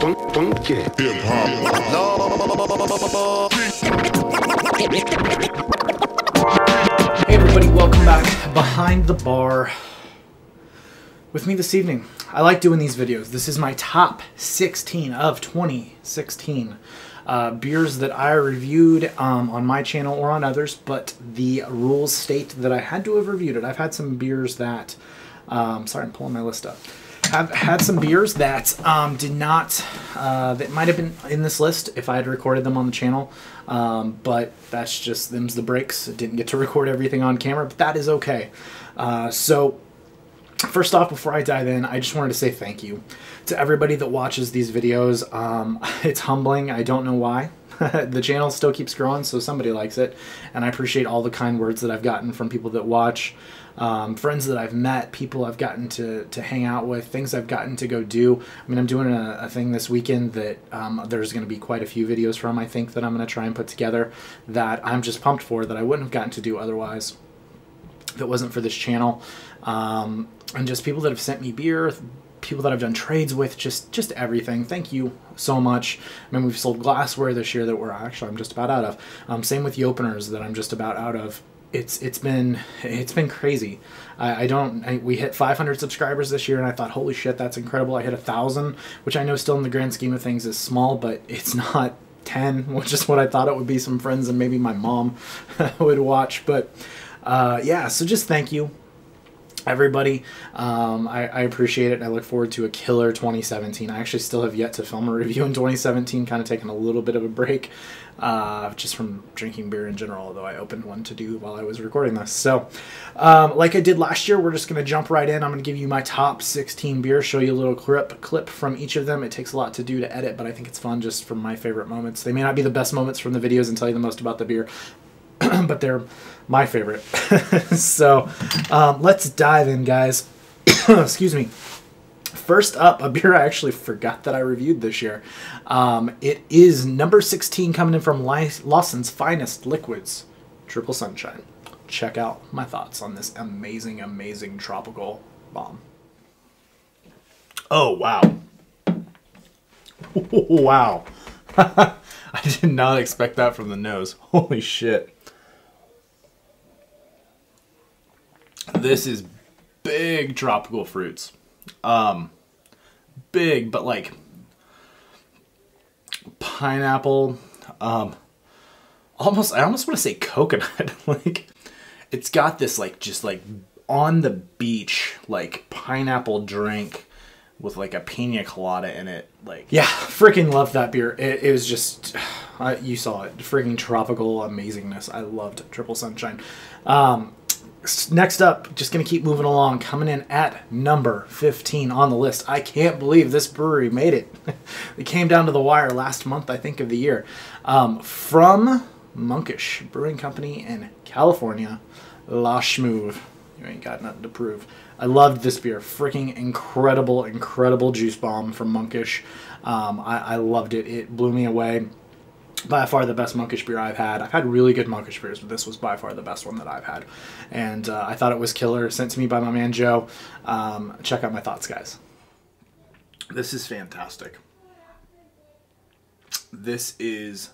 Funky. Hey everybody, welcome back Behind the Bar with me this evening. I like doing these videos. This is my top 16 of 2016 beers that I reviewed on my channel or on others, but the rules state that I had to have reviewed it. I've had some beers that, sorry, I'm pulling my list up. I've had some beers that did not, that might have been in this list if I had recorded them on the channel, but that's just, them's the breaks. I didn't get to record everything on camera, but that is okay. So first off, before I dive in, I just wanted to say thank you to everybody that watches these videos. It's humbling. I don't know why. The channel still keeps growing, so somebody likes it, and I appreciate all the kind words that I've gotten from people that watch, friends that I've met, people I've gotten to hang out with, things I've gotten to go do. I mean, I'm doing a thing this weekend that there's going to be quite a few videos from, I think, that I'm going to try and put together that I'm just pumped for, that I wouldn't have gotten to do otherwise if it wasn't for this channel. And just people that have sent me beer, people that I've done trades with, just everything. Thank you so much. I mean, we've sold glassware this year that I'm just about out of. Same with the openers that I'm just about out of. It's been crazy. We hit 500 subscribers this year, and I thought, holy shit, that's incredible. I hit 1,000, which I know still in the grand scheme of things is small, but it's not 10, which is what I thought it would be. Some friends and maybe my mom would watch, but yeah, so just thank you, everybody. I appreciate it. I look forward to a killer 2017. I actually still have yet to film a review in 2017, kind of taking a little bit of a break just from drinking beer in general, although I opened one to do while I was recording this. So like I did last year, we're just going to jump right in. I'm going to give you my top 16 beers, show you a little clip from each of them. It takes a lot to do to edit, but I think it's fun just from my favorite moments. They may not be the best moments from the videos and tell you the most about the beer, but they're my favorite. So let's dive in, guys. Excuse me. First up, a beer I actually forgot that I reviewed this year. It is number 16, coming in from Lawson's Finest Liquids, Triple Sunshine. Check out my thoughts on this amazing, amazing tropical bomb. Oh, wow. Wow. I did not expect that from the nose. Holy shit. This is big tropical fruits. Big, but like pineapple, I almost want to say coconut. Like, it's got this like just like on the beach like pineapple drink with like a pina colada in it. Like, yeah, freaking loved that beer. It was just, you saw it, freaking tropical amazingness. I loved Triple Sunshine. Next up, just going to keep moving along, coming in at number 15 on the list. I can't believe this brewery made it. It came down to the wire last month, I think, of the year. From Monkish Brewing Company in California, La Schmoove. You ain't got nothing to prove. I loved this beer. Freaking incredible, incredible juice bomb from Monkish. I loved it. It blew me away. By far the best Monkish beer I've had. I've had really good Monkish beers, but this was by far the best one that I've had. And I thought it was killer. Sent to me by my man Joe. Check out my thoughts, guys. This is fantastic. This is...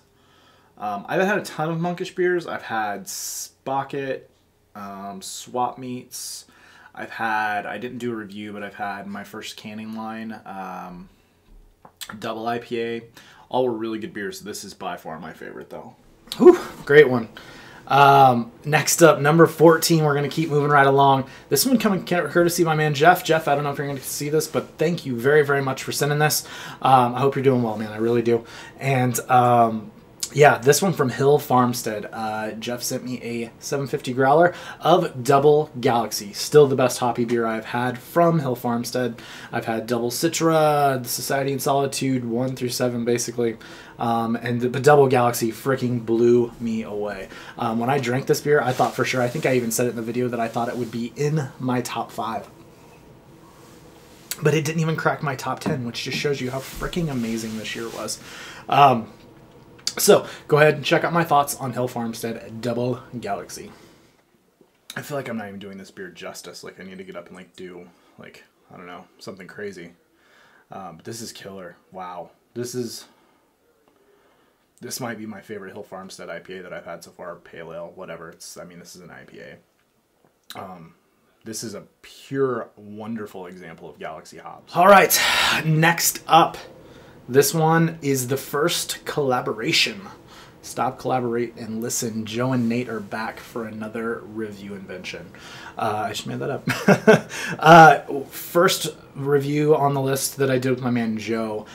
I've had a ton of Monkish beers. I've had Spocket, Swap Meets. I didn't do a review, but I've had my first canning line, Double IPA. All were really good beers. This is by far my favorite, though. Whew, great one. Next up, number 14. We're going to keep moving right along. This one coming courtesy of my man Jeff. Jeff, I don't know if you're going to see this, but thank you very, very much for sending this. I hope you're doing well, man. I really do. And yeah, this one from Hill Farmstead. Jeff sent me a 750 growler of Double Galaxy. Still the best hoppy beer I've had from Hill Farmstead. I've had Double Citra, the Society and Solitude, 1 through 7 basically. But Double Galaxy freaking blew me away. When I drank this beer, I thought for sure, I think I even said it in the video, that I thought it would be in my top 5. But it didn't even crack my top 10, which just shows you how freaking amazing this year was. So, go ahead and check out my thoughts on Hill Farmstead Double Galaxy. I feel like I'm not even doing this beer justice. Like, I need to get up and, like, do, like, I don't know, something crazy. But this is killer. Wow. This might be my favorite Hill Farmstead IPA that I've had so far. Pale ale, whatever. I mean, this is an IPA. This is a pure, wonderful example of Galaxy hops. All right, next up. This one is the first collaboration. Stop, collaborate, and listen. Joe and Nate are back for another review invention. I just made that up. First review on the list that I did with my man Joe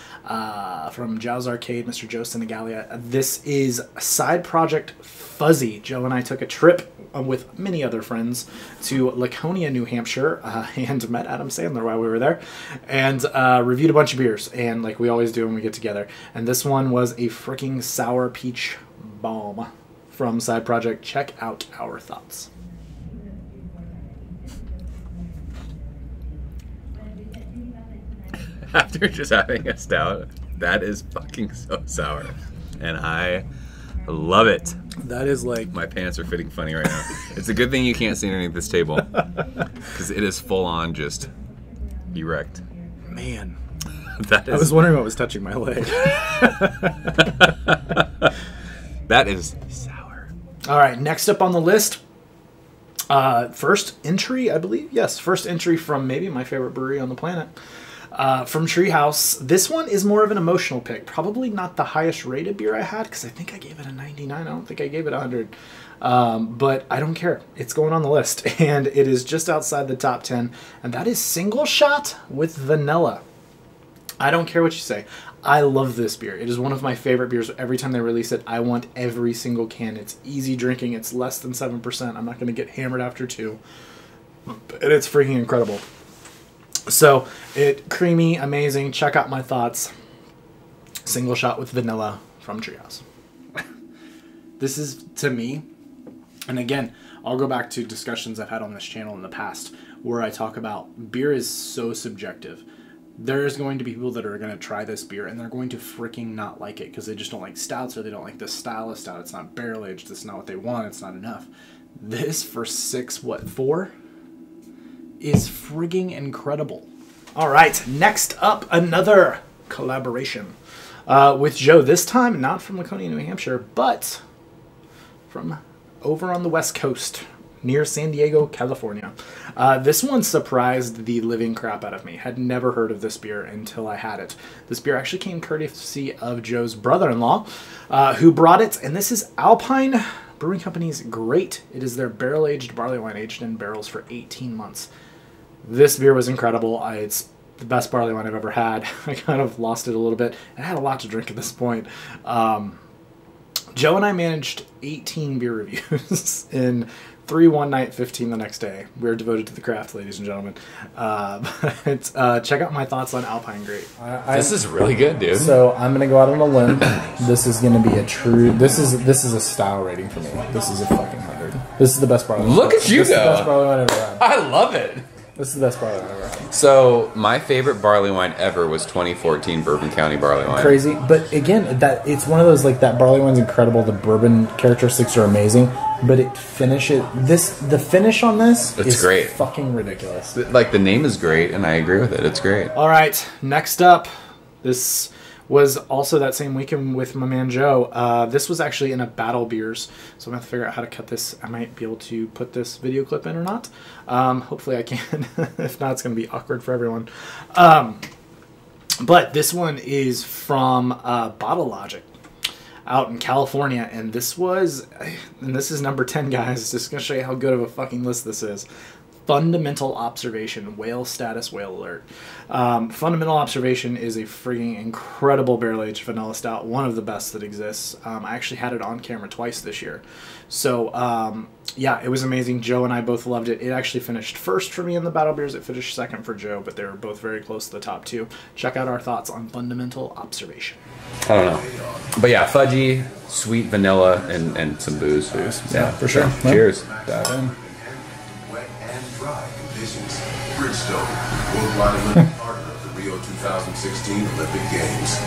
from Jow's Arcade, Mr. Joe Senegalia. This is Side Project Fuzzy. Joe and I took a trip with many other friends to Laconia, New Hampshire, and met Adam Sandler while we were there, and reviewed a bunch of beers, and like we always do when we get together. And this one was a freaking sour peach bomb from Side Project. Check out our thoughts. After just having a stout, that is fucking so sour, and I love it. That is like... My pants are fitting funny right now. It's a good thing you can't see underneath this table, because it is full on just erect. Man. That is... I was wondering what was touching my leg. That is sour. All right, next up on the list, first entry, I believe. Yes, first entry from maybe my favorite brewery on the planet. From Treehouse. This one is more of an emotional pick. Probably not the highest rated beer I had, because I think I gave it a 99. I don't think I gave it 100. But I don't care. It's going on the list. And it is just outside the top 10. And that is Single Shot with Vanilla. I don't care what you say. I love this beer. It is one of my favorite beers. Every time they release it, I want every single can. It's easy drinking. It's less than 7%. I'm not going to get hammered after 2. And it's freaking incredible. So, creamy, amazing. Check out my thoughts. Single Shot with Vanilla from Treehouse. This is, to me, and again, I'll go back to discussions I've had on this channel in the past where I talk about beer is so subjective. There's going to be people that are going to try this beer and they're going to freaking not like it because they just don't like stouts or they don't like the style of stout. It's not barrel aged. It's not what they want. It's not enough. This for 4 is frigging incredible. All right, next up, another collaboration with Joe. This time, not from Laconia, New Hampshire, but from over on the West Coast, near San Diego, California. This one surprised the living crap out of me. Had never heard of this beer until I had it. This beer actually came courtesy of Joe's brother-in-law, who brought it, and this is Alpine Brewing Company's Great. It is their barrel-aged barley wine aged in barrels for 18 months. This beer was incredible. It's the best barley wine I've ever had. I kind of lost it a little bit. I had a lot to drink at this point. Joe and I managed 18 beer reviews in 3 one night, 15 the next day. We're devoted to the craft, ladies and gentlemen. Check out my thoughts on Alpine Great. This is really good, dude. So I'm gonna go out on a limb. This is gonna be a true. This is a style rating for me. This is a fucking 100. This is the best barley wine. Look at you go. This is the best barley wine I've ever had. I love it. This is the best barley wine I've ever had. So my favorite barley wine ever was 2014 Bourbon County barley wine. Crazy, but again, it's one of those like that barley wine's incredible. The bourbon characteristics are amazing, but the finish on this is great. Fucking ridiculous. Like the name is great, and I agree with it. It's great. All right, next up, this was also that same weekend with my man Joe. This was actually in a Battle Beers, so I'm gonna have to figure out how to cut this. I might be able to put this video clip in or not. Hopefully I can. If not, it's gonna be awkward for everyone. But this one is from Bottle Logic out in California, and this is number 10, guys. Just gonna show you how good of a fucking list this is. Fundamental Observation, Whale Status, Whale Alert. Fundamental Observation is a frigging incredible barrel-aged vanilla stout, one of the best that exists. I actually had it on camera twice this year. So, yeah, it was amazing. Joe and I both loved it. It actually finished first for me in the Battle Beers. It finished second for Joe, but they were both very close to the top 2. Check out our thoughts on Fundamental Observation. I don't know. But yeah, fudgy, sweet vanilla, and some booze. Yeah, for sure. Yeah. Cheers. Dive in. Dry conditions. Bridgestone, worldwide Olympic partner of the Rio 2016 Olympic Games.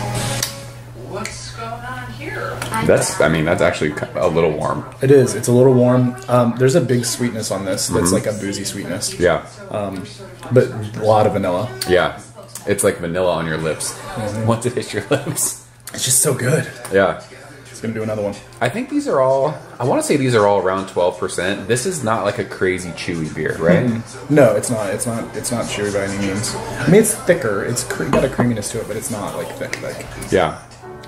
What's going on here? That's actually a little warm. It is. It's a little warm. There's a big sweetness on this that's like a boozy sweetness. Yeah. But a lot of vanilla. Yeah. It's like vanilla on your lips once it hits your lips. It's just so good. Yeah. It's gonna do another one. I think these are all, I want to say these are all around 12%. This is not like a crazy chewy beer, right? No, it's not. It's not chewy by any means. I mean, it's thicker. It's got a creaminess to it, but it's not like thick, Yeah.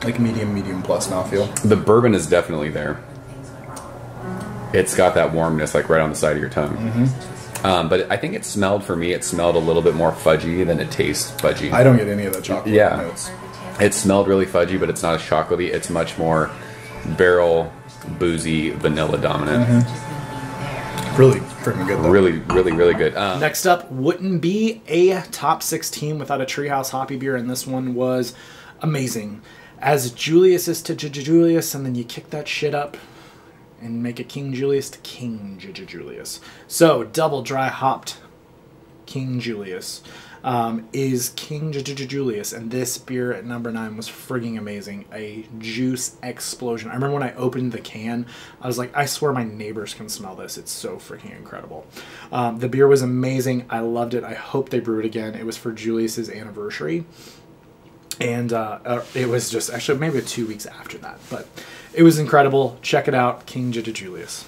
like medium plus mouthfeel. The bourbon is definitely there. It's got that warmness like right on the side of your tongue. But I think it smelled, for me, it smelled a little bit more fudgy than it tastes fudgy. I don't get any of the chocolate notes. It smelled really fudgy, but it's not as chocolatey. It's much more barrel, boozy, vanilla dominant. Really freaking good, though. Really, really, really good. Next up wouldn't be a top 16 without a Treehouse Hoppy beer, and this one was amazing. As Julius is to Julius, and then you kick that shit up and make a King Julius to King Julius. So, double dry hopped King Julius is King Julius, and this beer at number 9 was frigging amazing. A juice explosion. I remember when I opened the can, I was like, I swear my neighbors can smell this. It's so freaking incredible. The beer was amazing. I loved it. I hope they brew it again. It was for Julius's anniversary. And it was just actually maybe 2 weeks after that, but it was incredible. Check it out, King Julius.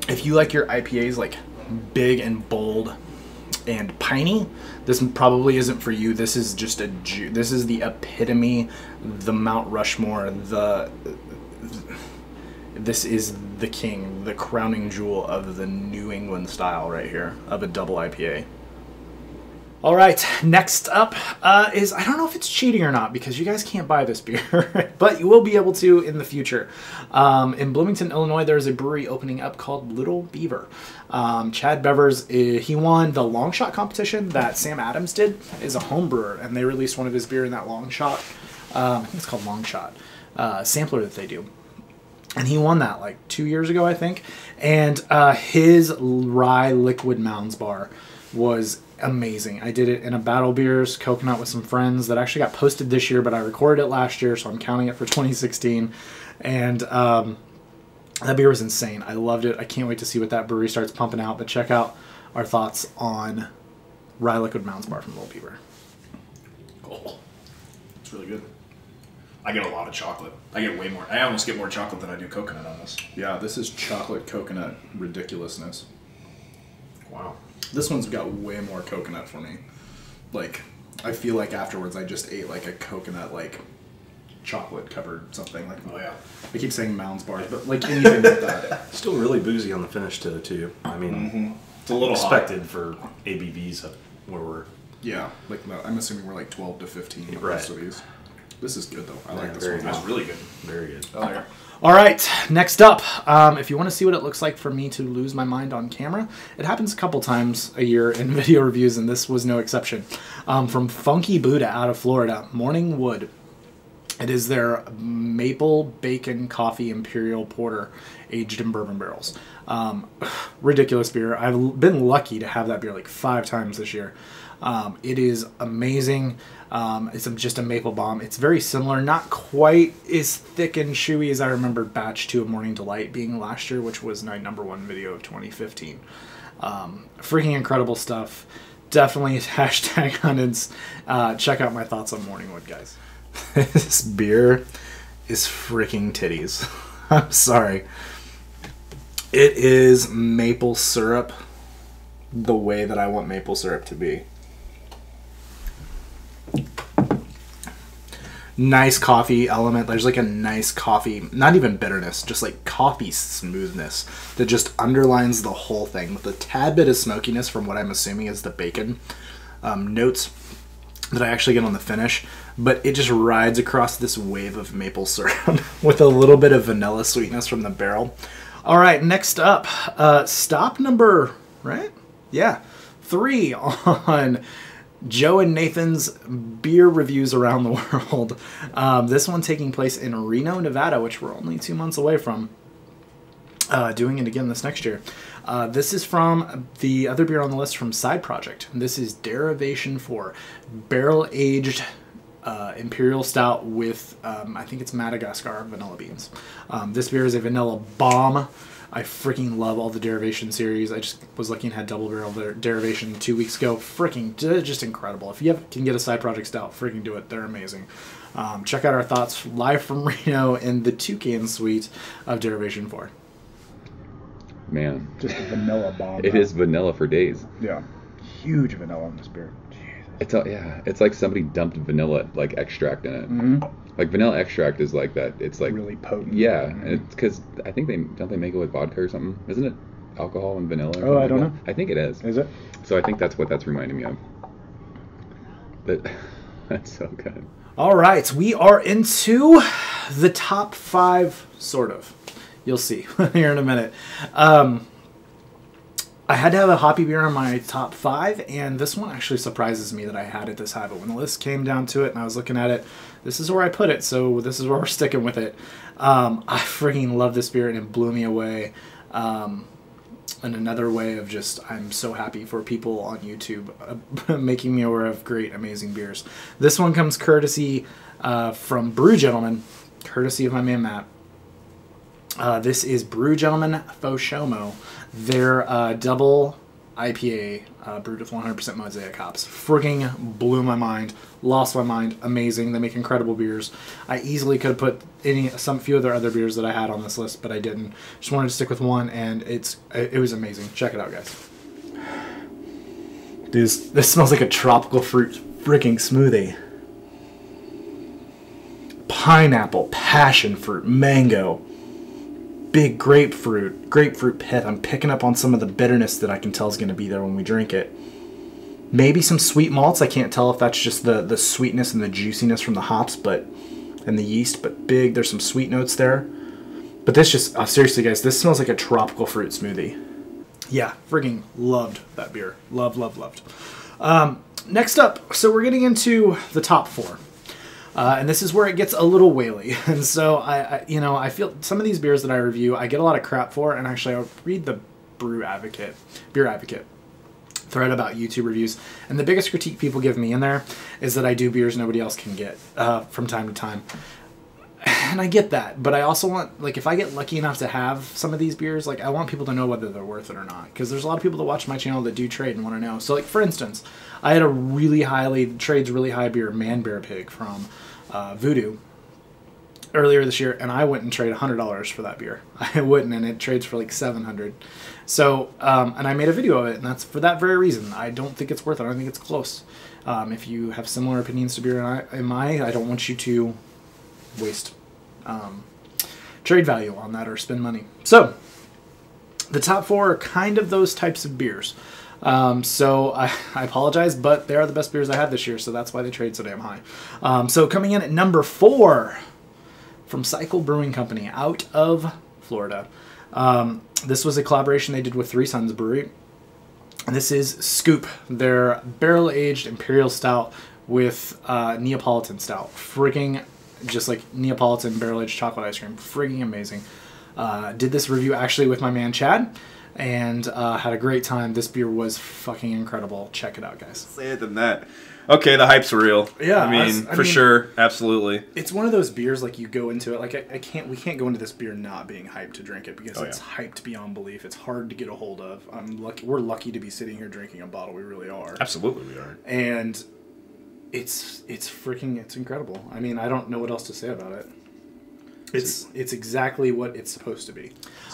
If you like your IPAs like big and bold and piney, this probably isn't for you. This is just this is the epitome, the Mount Rushmore, this is the king, the crowning jewel of the New England style right here of a double IPA. All right, next up is, I don't know if it's cheating or not because you guys can't buy this beer, but you will be able to in the future. In Bloomington, Illinois, there's a brewery opening up called Little Beaver. Chad Bevers, he won the long shot competition that Sam Adams did, is a home brewer, and they released one of his beer in that long shot. I think it's called Long Shot, sampler that they do. And he won that like 2 years ago, I think. And his rye liquid Mounds bar was amazing. I did it in a Battle Beers coconut with some friends that actually got posted this year, but I recorded it last year, so I'm counting it for 2016. And that beer was insane. I loved it. I can't wait to see what that brewery starts pumping out. But check out our thoughts on Rye Liquid Mounds Bar from Little Beaver. Cool. It's really good. I get a lot of chocolate. I get way more. I almost get more chocolate than I do coconut on this. Yeah, this is chocolate coconut ridiculousness. Wow. This one's got way more coconut for me. Like, I feel like afterwards I just ate like a coconut, like, chocolate covered something. Like, oh yeah. I keep saying Mounds bars, but like anything like that. Still really boozy on the finish too. I mean, It's a little expected for ABVs where we're Yeah, like I'm assuming we're like 12 to 15 with Right. most of these. This is good though. I like this very one. good. That's really good. very good. Oh yeah. All right, next up, if you want to see what it looks like for me to lose my mind on camera, it happens a couple times a year in video reviews, and this was no exception. From Funky Buddha out of Florida, Morning Wood. It is their maple bacon coffee imperial porter aged in bourbon barrels. Ridiculous beer. I've been lucky to have that beer like 5 times this year. It is amazing. It's just a maple bomb. It's very similar, not quite as thick and chewy as I remember Batch 2 of Morning Delight being last year, which was my #1 video of 2015. Freaking incredible stuff. Definitely hashtag Hunnins. Check out my thoughts on Morning Wood, guys. This beer is freaking titties. I'm sorry. It is maple syrup the way that I want maple syrup to be. Nice coffee element. There's like a nice coffee, not even bitterness, just like coffee smoothness that just underlines the whole thing with a tad bit of smokiness from what I'm assuming is the bacon notes that I actually get on the finish, but it just rides across this wave of maple syrup with a little bit of vanilla sweetness from the barrel. All right, next up, stop number, right? Yeah, 3 on Joe and Nathan's beer reviews around the world. This one taking place in Reno, Nevada, which we're only 2 months away from doing it again this next year. This is from the other beer on the list from Side Project. This is Derivation 4, barrel-aged Imperial Stout with, I think it's Madagascar vanilla beans. This beer is a vanilla bomb. I freaking love all the Derivation series. I just was looking at Double Barrel Derivation 2 weeks ago. Freaking just incredible. If you can get a side project stout, freaking do it. They're amazing. Check out our thoughts live from Reno in the Toucan suite of Derivation 4. Man, Just a vanilla bomb. it is vanilla for days. Yeah. Huge vanilla in this beer. Jesus. It's like somebody dumped vanilla like extract in it. Mhm. Like vanilla extract is like that. It's like Really potent. Yeah, Mhm. it's because I think they make it with vodka or something. Isn't it alcohol and vanilla? Or Oh, something I like don't that? know. I think it is. Is it? So I think that's what that's reminding me of. But that's so good. All right, we are into the top 5, sort of. You'll see here in a minute. I had to have a hoppy beer in my top 5, and this one actually surprises me that I had it this high. But when the list came down to it and I was looking at it, this is where I put it, so this is where we're sticking with it. I freaking love this beer, and it blew me away. And another way of just, I'm so happy for people on YouTube making me aware of great, amazing beers. This one comes courtesy from Brew Gentleman, courtesy of my man Matt. This is Brew Gentleman Foshomo, their double IPA brewed with 100% Mosaic hops. Frigging blew my mind, lost my mind, amazing. They make incredible beers. I easily could have put some few of their other beers that I had on this list, but I didn't. Just wanted to stick with one, and it was amazing. Check it out, guys. Dude, this smells like a tropical fruit freaking smoothie. Pineapple, passion fruit, mango. Big grapefruit pith. I'm picking up on some of the bitterness that I can tell is going to be there when we drink it. Maybe some sweet malts. I can't tell if that's just the sweetness and the juiciness from the hops, and the yeast. But big, there's some sweet notes there. But this just seriously, guys, this smells like a tropical fruit smoothie. Yeah, frigging loved that beer. Loved. Next up, so we're getting into the top 4. And this is where it gets a little whaley. And so I feel some of these beers that I review, I get a lot of crap for. And actually, I'll read the Beer Advocate thread about YouTube reviews. And the biggest critique people give me in there is that I do beers nobody else can get from time to time. And I get that, but I also want, like, if I get lucky enough to have some of these beers, like, I want people to know whether they're worth it or not. Because there's a lot of people that watch my channel that do trade and want to know. So, like, for instance, I had a trades really high beer, Man Bear Pig from Voodoo earlier this year, and I wouldn't trade $100 for that beer. I wouldn't, and it trades for like $700. So, and I made a video of it, and that's for that very reason. I don't think it's worth it. I don't think it's close. If you have similar opinions to beer and I don't want you to waste trade value on that or spend money. So, the top 4 are kind of those types of beers. So I apologize, but they are the best beers I had this year, so that's why they trade so damn high. So coming in at number 4 from Cycle Brewing Company out of Florida. This was a collaboration they did with Three Sons Brewery. And this is Scoop, their barrel-aged Imperial Stout with Neapolitan Stout. Frigging, just like Neapolitan barrel-aged chocolate ice cream. Frigging amazing. Did this review actually with my man Chad. And had a great time. This beer was fucking incredible. Check it out, guys. Say it than that. Okay, the hype's real. Yeah, I mean, for sure, absolutely. It's one of those beers like you go into it like we can't go into this beer not being hyped to drink it because it's hyped beyond belief. It's hard to get a hold of. We're lucky to be sitting here drinking a bottle. We really are. Absolutely, we are. And it's incredible. I mean, I don't know what else to say about it. It's exactly what it's supposed to be.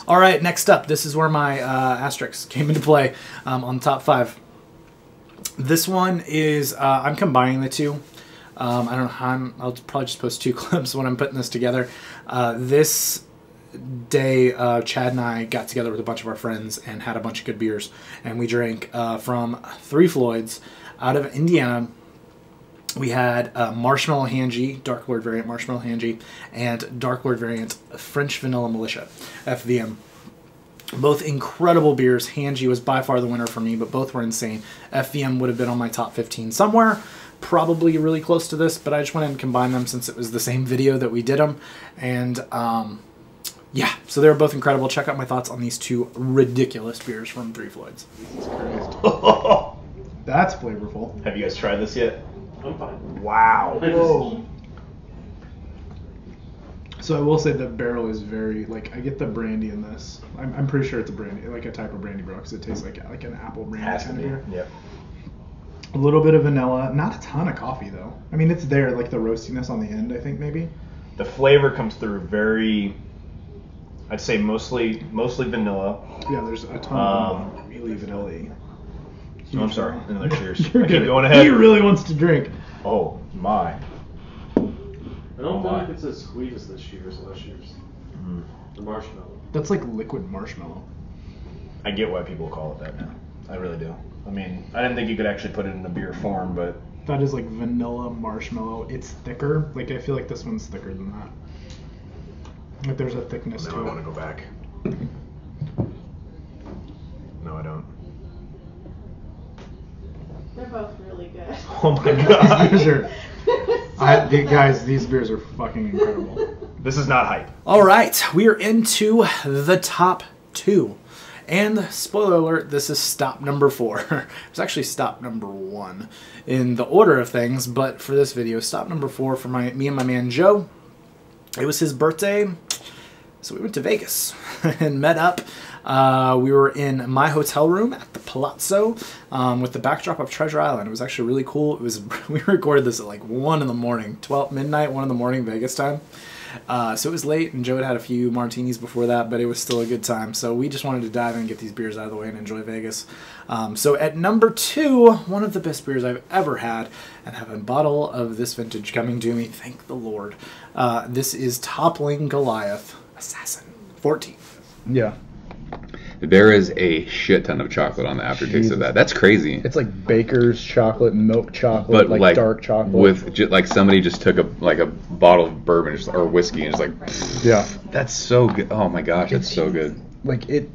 All right, next up, this is where my asterisks came into play on the top 5. This one is I'm combining the two. I don't know how I'll probably just post 2 clips when I'm putting this together. This day, Chad and I got together with a bunch of our friends and had a bunch of good beers, and we drank from Three Floyds out of Indiana. We had Marshmallow Hanji, Dark Lord variant Marshmallow Hanji, and Dark Lord variant French Vanilla Militia, FVM. Both incredible beers. Hanji was by far the winner for me, but both were insane. FVM would have been on my top 15 somewhere, probably really close to this, but I just went and combined them since it was the same video that we did them. And yeah, so they were both incredible. Check out my thoughts on these 2 ridiculous beers from Three Floyds. Jesus Christ. That's flavorful. Have you guys tried this yet? Wow. Whoa. So I will say the barrel is very like I get the brandy in this. I'm pretty sure it's a brandy, like a type of brandy bro, because it tastes like an apple brandy Has to kind of be. beer. Yep. A little bit of vanilla, not a ton of coffee though. I mean, it's there, like the roastiness on the end. I think maybe. The flavor comes through very, I'd say mostly vanilla. Yeah, there's a ton of vanilla, really vanilla-y. Oh, I'm sorry. Another cheers. You're I keep good. going ahead. He really wants to drink. Oh my. I don't feel like it's as sweet as this year's last year's. The marshmallow. That's like liquid marshmallow. I get why people call it that now. I really do. I mean, I didn't think you could actually put it in a beer form, but That is like vanilla marshmallow. It's thicker. Like I feel like this one's thicker than that. Like there's a thickness now to I it. want to go back. No, I don't. They're both really good. Oh my god. These are, guys, these beers are fucking incredible. This is not hype. All right, we are into the top 2. And spoiler alert, this is stop number 4. It's actually stop number 1 in the order of things, but for this video, stop number 4 for me and my man Joe. It was his birthday, so we went to Vegas and met up. We were in my hotel room at the Palazzo with the backdrop of Treasure Island. It was actually really cool. It was we recorded this at like 1 in the morning, 12 midnight, 1 in the morning Vegas time. So it was late, and Joe had a few martinis before that, but it was still a good time. So we just wanted to dive in and get these beers out of the way and enjoy Vegas. So at number 2, one of the best beers I've ever had, and have a bottle of this vintage coming to me, thank the Lord. This is Toppling Goliath Assassin 14. Yeah. There is a shit ton of chocolate on the aftertaste of that. That's crazy. It's like baker's chocolate, milk chocolate, But like dark chocolate. with like somebody just took a bottle of bourbon or whiskey and just like, yeah. that's so good. Oh my gosh, that's so good. Like it,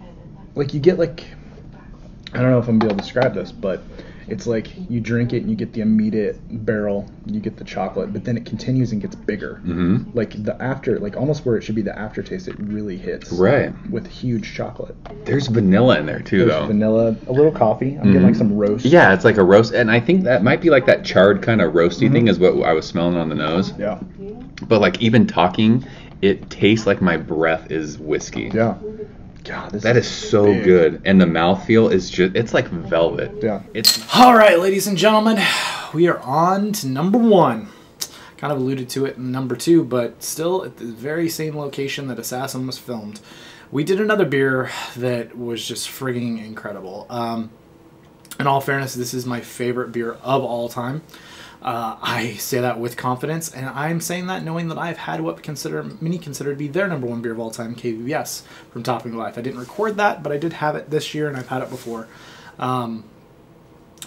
like you get like, I don't know if I'm gonna be able to describe this, but it's like you drink it and you get the immediate barrel, you get the chocolate, but then it continues and gets bigger. Mm-hmm. Like the after, like almost where it should be the aftertaste, it really hits. Right. With huge chocolate. There's vanilla in there too, There's though. vanilla, a little coffee. I'm getting like some roast. Yeah, it's like a roast, and I think that might be like that charred kind of roasty thing is what I was smelling on the nose. Yeah. But like even talking, it tastes like my breath is whiskey. Yeah. God, That is so big. good, and the mouthfeel is just—it's like velvet. Yeah. It's All right, ladies and gentlemen, we are on to number 1. Kind of alluded to it in number 2, but still at the very same location that Assassin was filmed. We did another beer that was just frigging incredible. In all fairness, this is my favorite beer of all time. I say that with confidence, and I'm saying that knowing that I've had what many consider to be their number 1 beer of all time, KBS, from Toppling Life. I didn't record that, but I did have it this year, and I've had it before. And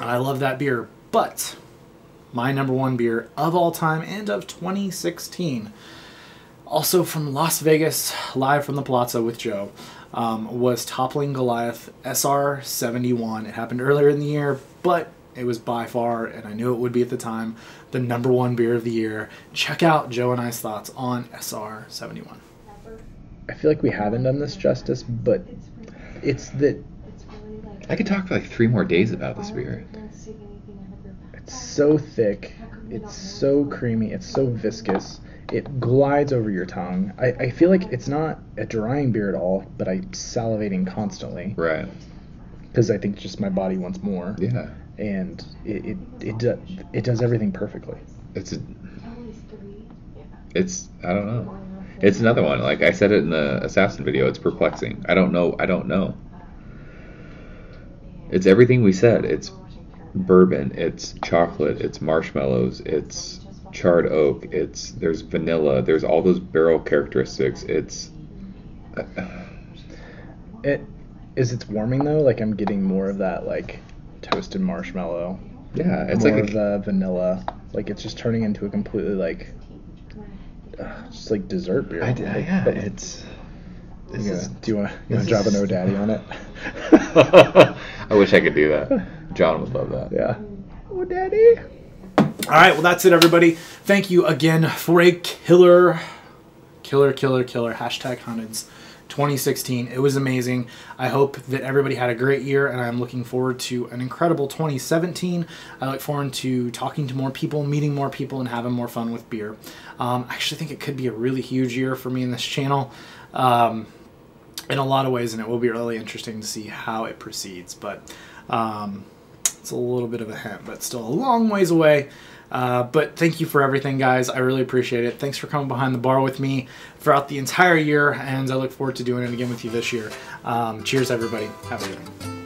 I love that beer, but my number 1 beer of all time and of 2016, also from Las Vegas, live from the Palazzo with Joe, was Toppling Goliath SR71. It happened earlier in the year, but it was by far, and I knew it would be at the time, the number 1 beer of the year. Check out Joe and I's thoughts on SR71. I feel like we haven't done this justice, but it's that I could talk for like 3 more days about this beer. it's so thick, it's so creamy, it's so viscous. It glides over your tongue. I feel like it's not a drying beer at all, but I'm salivating constantly. Right. Because I think just my body wants more. Yeah. And it does everything perfectly. It's I don't know. It's another one. Like I said it in the Assassin video, it's perplexing. I don't know. It's everything we said. It's bourbon, it's chocolate, it's marshmallows, it's charred oak, there's vanilla, there's all those barrel characteristics. It's warming though, like I'm getting more of that like toasted marshmallow. Yeah, it's more like of the vanilla. Like it's just turning into a completely like just like dessert beer. Do you want to drop an O'Daddy on it? I wish I could do that. John would love that. Yeah. O'Daddy. All right, well, that's it, everybody. Thank you again for a killer hashtag hundreds 2016. It was amazing. I hope that everybody had a great year, and I'm looking forward to an incredible 2017. I look forward to talking to more people, meeting more people, and having more fun with beer. I actually think it could be a really huge year for me in this channel in a lot of ways, and it will be really interesting to see how it proceeds. But it's a little bit of a hint, but still a long ways away. But thank you for everything, guys. I really appreciate it. Thanks for coming behind the bar with me throughout the entire year, and I look forward to doing it again with you this year. Cheers, everybody. Have a good one.